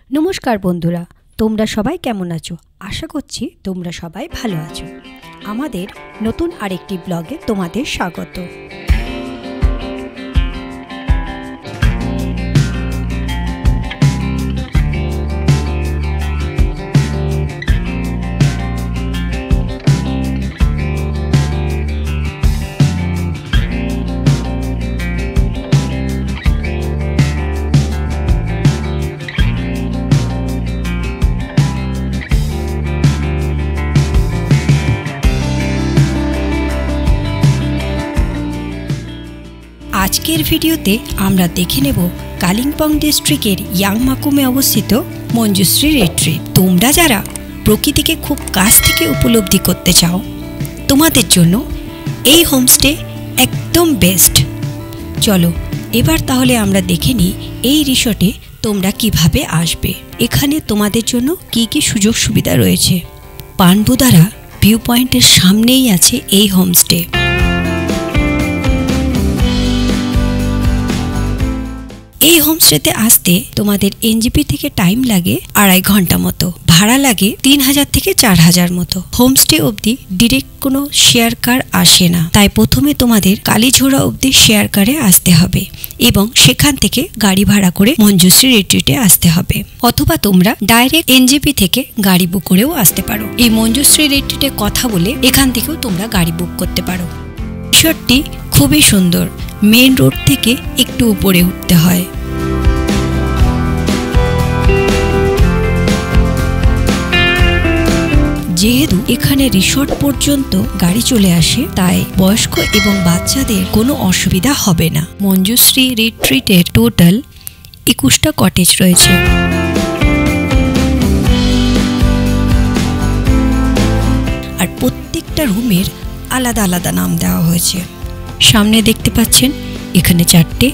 নমস্কার বন্ধুরা, তোমরা সবাই কেমন আছো? আশা করছি তোমরা সবাই ভালো আছো। আমাদের নতুন আরেকটি ব্লগে তোমাদের স্বাগত। আজকের ভিডিওতে আমরা দেখে নেব কালিম্পং ডিস্ট্রিক্টের ইয়াংমাকুমে অবস্থিত মঞ্জুশ্রী রিট্রিট। তোমরা যারা প্রকৃতিকে খুব কাছ থেকে উপলব্ধি করতে চাও, তোমাদের জন্য এই হোমস্টে একদম বেস্ট। চলো এবার তাহলে আমরা দেখে নিই এই রিসর্টে তোমরা কিভাবে আসবে। এখানে তোমাদের জন্য কি কি সুযোগ সুবিধা রয়েছে। পানবুদারা ভিউ পয়েন্টের সামনেই আছে এই হোমস্টে। এই হোমস্টেতে আসতে তোমাদের এনজিপি থেকে টাইম লাগে 2.5 ঘন্টা মতো, ভাড়া লাগে 3000 থেকে 4000 মতো। হোমস্টে অবধি ডিরেক্ট কোনো শেয়ার কার আসে না, তাই প্রথমে তোমাদের কালীঝোড়া অবধি শেয়ার কারে আসতে হবে এবং সেখান থেকে গাড়ি ভাড়া করে মঞ্জুশ্রী রিট্রিটে আসতে হবে, অথবা তোমরা ডাইরেক্ট এনজিপি থেকে গাড়ি বুক করেও আসতে পারো। এই মঞ্জুশ্রী রিট্রিটে কথা বলে এখান থেকেও তোমরা গাড়ি বুক করতে পারো। রিসর্টটি খুবই সুন্দর, মেন রোড থেকে একটু উপরে উঠতে হয়। যেহেতু এখানে রিসর্ট পর্যন্ত গাড়ি চলে আসে, তাই বয়স্ক এবং বাচ্চাদের কোনো অসুবিধা হবে না। মঞ্জুশ্রী রিট্রিটের টোটাল 21টা কটেজ রয়েছে। আর প্রত্যেকটা রুমের আলাদা আলাদা নাম দেওয়া হয়েছে। সামনে দেখতে পাচ্ছেন এখানে 4টে,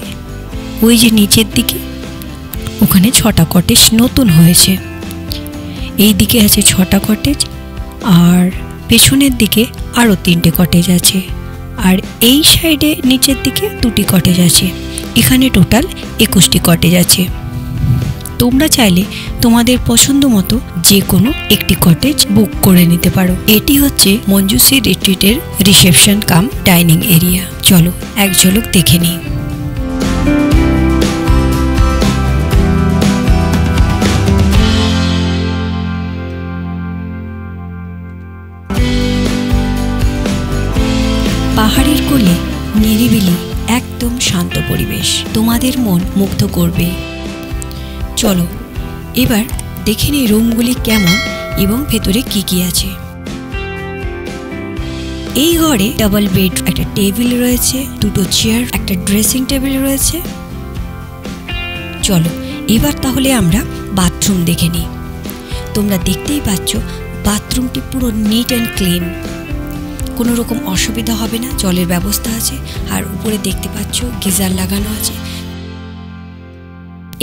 ওই যে নিচের দিকে ওখানে 6টা কটেজ নতুন হয়েছে। এই দিকে আছে 6টা কটেজ, আর পেছনের দিকে আরও 3টে কটেজ আছে, আর এই সাইডে নিচের দিকে 2টি কটেজ আছে। এখানে টোটাল 21টি কটেজ আছে। তোমরা চাইলে তোমাদের পছন্দ মতো যে কোনো একটি কটেজ বুক করে নিতে পারো। এটি হচ্ছে মঞ্জুশ্রী রিট্রিটের রিসেপশন কাম ডাইনিং এরিয়া। চলো এক ঝলক দেখে নিই। পাহাড়ের কোলে নিরিবিলি একদম শান্ত পরিবেশ, তোমাদের মন মুগ্ধ করবে। চলো এবার দেখে নিই রুমগুলি কেমন এবং ভেতরে কি কি আছে। এই ঘরে ডাবল বেড, একটা টেবিল রয়েছে, 2টো চেয়ার, একটা ড্রেসিং টেবিল রয়েছে। চলো এবার তাহলে আমরা বাথরুম দেখে নিই। তোমরা দেখতেই পাচ্ছ বাথরুমটি পুরো নিট অ্যান্ড ক্লিন, কোনো রকম অসুবিধা হবে না। জলের ব্যবস্থা আছে, আর উপরে দেখতে পাচ্ছ গিজার লাগানো আছে।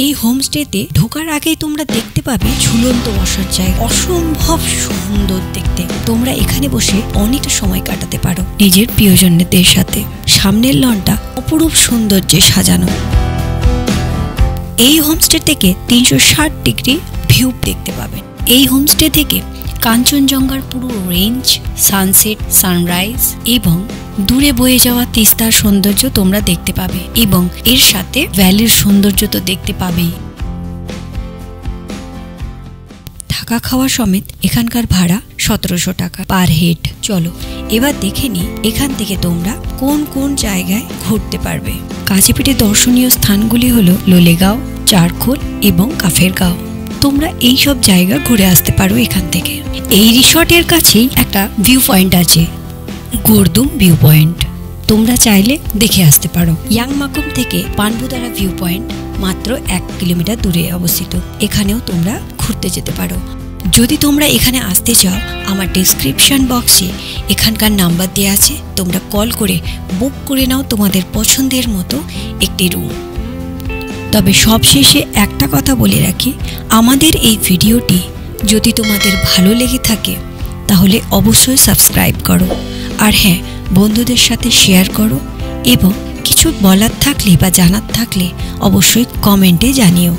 এই হোমস্টেতে ঢোকার আগেই তোমরা দেখতে পাবে ঝুলন্ত বসার জায়গা, অসম্ভব সুন্দর দেখতে। তোমরা এখানে বসে অনেকটা সময় কাটাতে পারো নিজের প্রিয়জনদের সাথে। সামনের লনটা অপরূপ সৌন্দর্যে সাজানো। এই হোমস্টে থেকে 360 ডিগ্রি ভিউ দেখতে পাবেন। এই হোমস্টে থেকে কাঞ্চনজঙ্ঘার পুরো রেঞ্জ, সানসেট, সানরাইজ এবং দূরে বয়ে যাওয়া তিস্তার সৌন্দর্য তোমরা দেখতে পাবে, এবং এর সাথে ভ্যালির সৌন্দর্য তো দেখতে পাবেই। থাকা খাওয়া সমেত এখানকার ভাড়া 1700 টাকা পার হেড। চলো এবার দেখে নিই এখান থেকে তোমরা কোন কোন জায়গায় ঘুরতে পারবে। কাছেপিঠে দর্শনীয় স্থানগুলি হলো লোলেগাঁও, চারখোল এবং কাফেরগাঁও। তোমরা এই সব জায়গা ঘুরে আসতে পারো এখান থেকে। এই রিসর্টের কাছেই একটা ভিউ পয়েন্ট আছে, গোর্দুম ভিউ পয়েন্ট। তোমরা চাইলে দেখে আসতে পারো। ইয়াংমাকুম থেকে পানবুদারা ভিউ পয়েন্ট মাত্র 1 কিলোমিটার দূরে অবস্থিত। এখানেও তোমরা ঘুরতে যেতে পারো। যদি তোমরা এখানে আসতে চাও, আমার ডেসক্রিপশন বক্সে এখানকার নাম্বার দেওয়া আছে, তোমরা কল করে বুক করে নাও তোমাদের পছন্দের মতো একটি রুম। তবে সবশেষে একটা কথা বলে রাখি, আমাদের এই ভিডিওটি যদি তোমাদের ভালো লেগে থাকে তাহলে অবশ্যই সাবস্ক্রাইব করো, আর হ্যাঁ, বন্ধুদের সাথে শেয়ার করো, এবং কিছু বলার থাকলে বা জানার থাকলে অবশ্যই কমেন্টে জানিও।